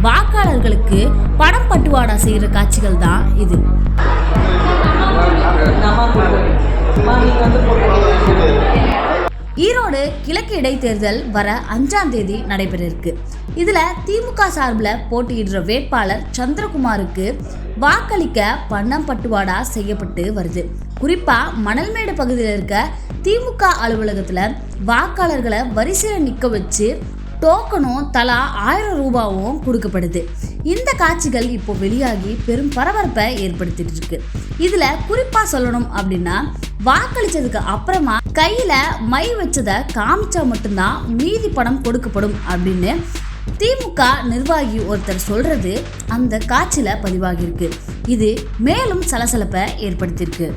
வாக்காளர்களுக்கு பணம் பட்டுவாடா செய்யற காட்சிகள் தான் இது. ஈரோடு கிழக்கு இடைத்தேர்தல் வர 5ஆம் தேதி நடைபெற இருக்கு. இதுல திமுக சார்பில் போட்டியிடுற வேட்பாளர் சந்திரகுமாருக்கு வாக்களிக்க பணம் பட்டுவாடா செய்யப்பட்டு வருது. குறிப்பா மணல்மேடு பகுதியில் இருக்க திமுக அலுவலகத்துல வாக்காளர்களை வரிசையில நிக்க வச்சு டோக்கனும் தலா 1000 ரூபாவும் கொடுக்கப்படுது. இந்த காட்சிகள் இப்போ வெளியாகி பெரும் பரபரப்பை ஏற்படுத்திட்டு இருக்கு. இதுல குறிப்பா சொல்லணும் அப்படின்னா, வாக்களிச்சதுக்கு அப்புறமா கையில மை வச்சதை காமிச்சா மட்டும்தான் மீதி பணம் கொடுக்கப்படும் அப்படின்னு திமுக நிர்வாகி ஒருத்தர் சொல்றது அந்த காட்சியில பதிவாகியிருக்கு. இது மேலும் சலசலப்பை ஏற்படுத்தியிருக்கு.